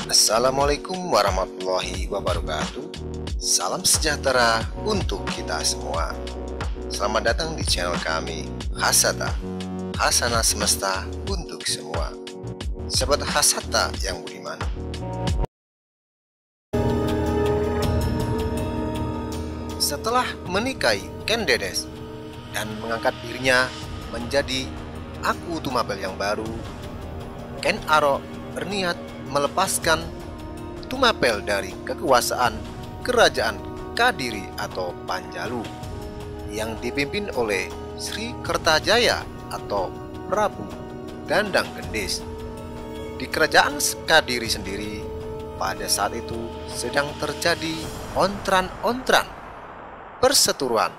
Assalamualaikum warahmatullahi wabarakatuh. Salam sejahtera untuk kita semua. Selamat datang di channel kami, Hasata, Hasanah Semesta untuk semua. Sahabat Hasata yang budiman, setelah menikahi Ken Dedes dan mengangkat dirinya menjadi Aku Tumapel yang baru, Ken Arok berniat melepaskan Tumapel dari kekuasaan Kerajaan Kadiri atau Panjalu yang dipimpin oleh Sri Kertajaya atau Prabu Dandang Gendis. Di Kerajaan Kadiri sendiri pada saat itu sedang terjadi ontran-ontran perseteruan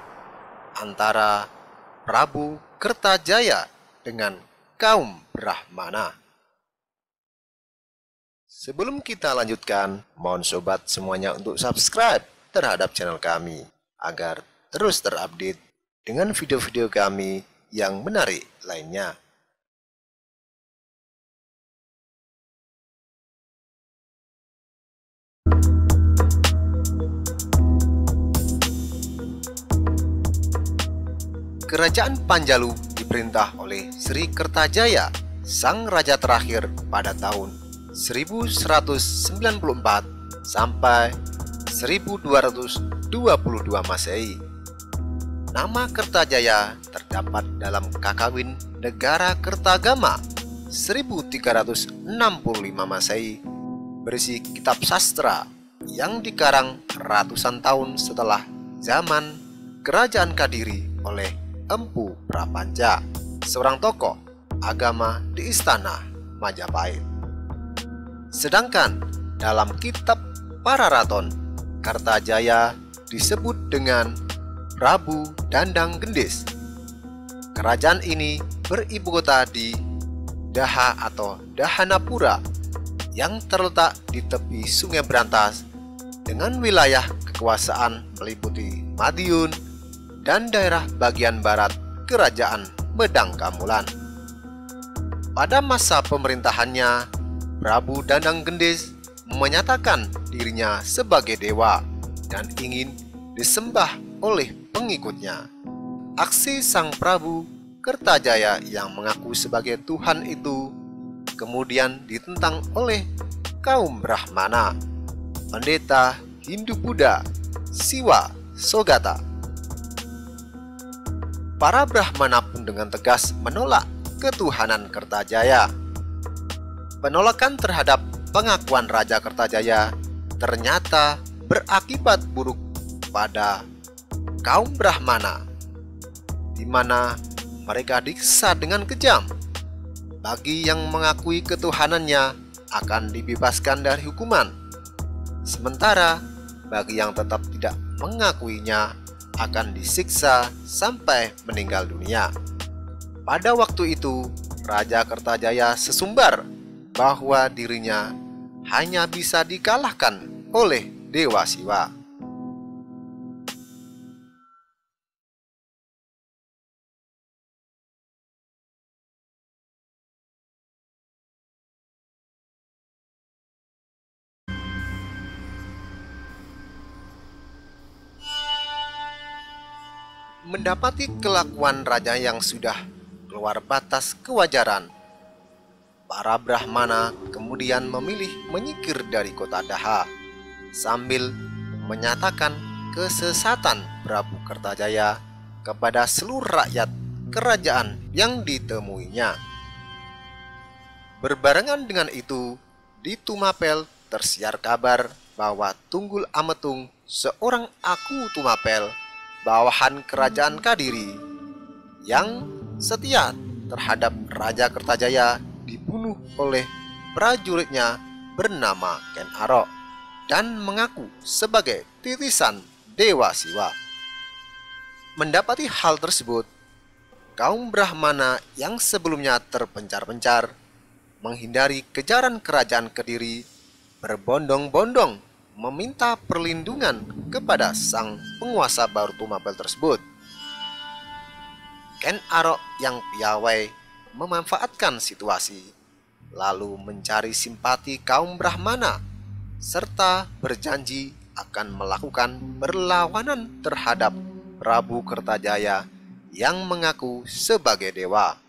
antara Prabu Kertajaya dengan kaum Brahmana. Sebelum kita lanjutkan, mohon sobat semuanya untuk subscribe terhadap channel kami agar terus terupdate dengan video-video kami yang menarik lainnya. Kerajaan Panjalu diperintah oleh Sri Kertajaya, sang raja terakhir pada tahun 1194 sampai 1222 Masehi. Nama Kertajaya terdapat dalam Kakawin Negara Kertagama 1365 Masehi, berisi kitab sastra yang dikarang ratusan tahun setelah zaman Kerajaan Kadiri oleh Empu Prapanca, seorang tokoh agama di istana Majapahit. Sedangkan dalam kitab Pararaton, Kertajaya disebut dengan Prabu Dandang Gendis. Kerajaan ini beribu kota di Daha atau Dahanapura yang terletak di tepi Sungai Brantas dengan wilayah kekuasaan meliputi Madiun dan daerah bagian barat Kerajaan Medang Kamulan. Pada masa pemerintahannya, Prabu Dandang Gendis menyatakan dirinya sebagai dewa dan ingin disembah oleh pengikutnya. Aksi sang Prabu Kertajaya yang mengaku sebagai Tuhan itu kemudian ditentang oleh kaum Brahmana, pendeta Hindu-Buddha, Siwa Sogata. Para Brahmana pun dengan tegas menolak ketuhanan Kertajaya. Penolakan terhadap pengakuan Raja Kertajaya ternyata berakibat buruk pada kaum Brahmana, di mana mereka disiksa dengan kejam. Bagi yang mengakui ketuhanannya akan dibebaskan dari hukuman, sementara bagi yang tetap tidak mengakuinya akan disiksa sampai meninggal dunia. Pada waktu itu, Raja Kertajaya sesumbar bahwa dirinya hanya bisa dikalahkan oleh Dewa Siwa. Mendapati kelakuan raja yang sudah keluar batas kewajaran, para Brahmana kemudian memilih menyingkir dari kota Daha sambil menyatakan kesesatan Prabu Kertajaya kepada seluruh rakyat kerajaan yang ditemuinya. Berbarengan dengan itu, di Tumapel tersiar kabar bahwa Tunggul Ametung, seorang Aku Tumapel bawahan Kerajaan Kadiri yang setia terhadap Raja Kertajaya, dibunuh oleh prajuritnya bernama Ken Arok dan mengaku sebagai titisan Dewa Siwa. Mendapati hal tersebut, kaum Brahmana yang sebelumnya terpencar-pencar menghindari kejaran Kerajaan Kediri berbondong-bondong meminta perlindungan kepada sang penguasa baru Tumapel tersebut. Ken Arok yang piawai memanfaatkan situasi lalu mencari simpati kaum Brahmana serta berjanji akan melakukan perlawanan terhadap Prabu Kertajaya yang mengaku sebagai dewa.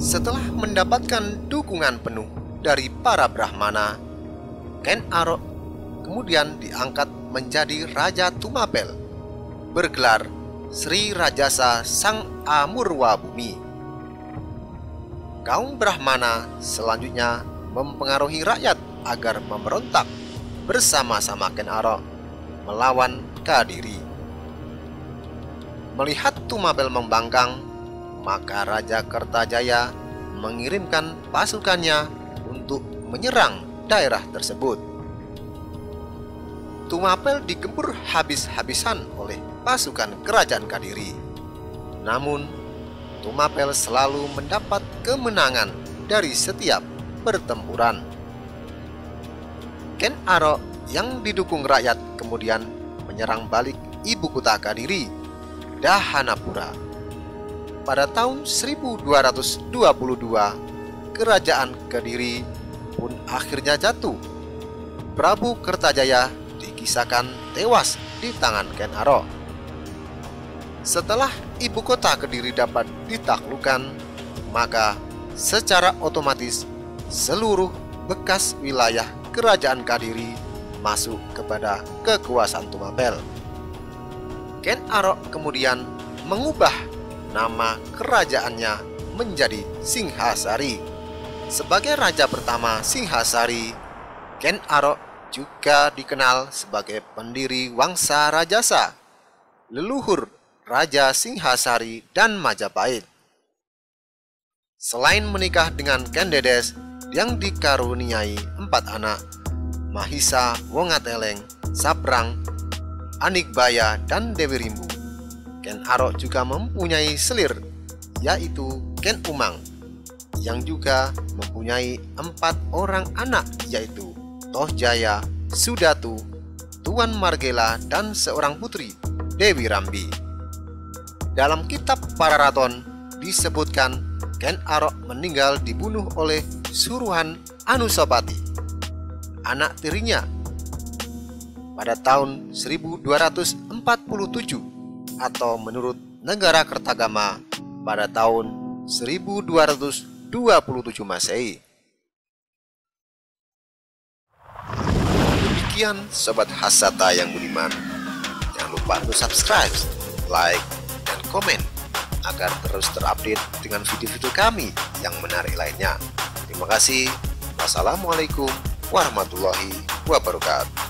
Setelah mendapatkan dukungan penuh dari para Brahmana, Ken Arok kemudian diangkat menjadi Raja Tumapel, bergelar Sri Rajasa Sang Amurwa Bumi. Kaum Brahmana selanjutnya mempengaruhi rakyat agar memberontak bersama-sama Ken Arok melawan Kadiri. Melihat Tumapel membangkang, maka Raja Kertajaya mengirimkan pasukannya untuk menyerang daerah tersebut. Tumapel digempur habis-habisan oleh pasukan kerajaan Kadiri. Namun, Tumapel selalu mendapat kemenangan dari setiap pertempuran. Ken Arok yang didukung rakyat kemudian menyerang balik ibu kota Kadiri, Dahanapura. Pada tahun 1222, kerajaan Kediri pun akhirnya jatuh. Prabu Kertajaya dikisahkan tewas di tangan Ken Arok. Setelah ibu kota Kediri dapat ditaklukkan, maka secara otomatis seluruh bekas wilayah kerajaan Kadiri masuk kepada kekuasaan Tumapel. Ken Arok kemudian mengubah nama kerajaannya menjadi Singhasari. Sebagai raja pertama Singhasari, Ken Arok juga dikenal sebagai pendiri Wangsa Rajasa, leluhur Raja Singhasari dan Majapahit. Selain menikah dengan Ken Dedes yang dikaruniai 4 anak, Mahisa, Wongateleng, Sabrang, Anikbaya, dan Dewi Rimbu, Ken Arok juga mempunyai selir, yaitu Ken Umang, yang juga mempunyai 4 orang anak, yaitu Tohjaya, Sudatu, Tuan Margela, dan seorang putri, Dewi Rambi. Dalam kitab Pararaton disebutkan Ken Arok meninggal dibunuh oleh Suruhan Anusapati, anak tirinya, pada tahun 1247 atau menurut negara Kertagama pada tahun 1227 Masehi. Demikian Sobat Hasata yang budiman. Jangan lupa untuk subscribe, like, dan komen agar terus terupdate dengan video-video kami yang menarik lainnya. Terima kasih. Wassalamualaikum warahmatullahi wabarakatuh.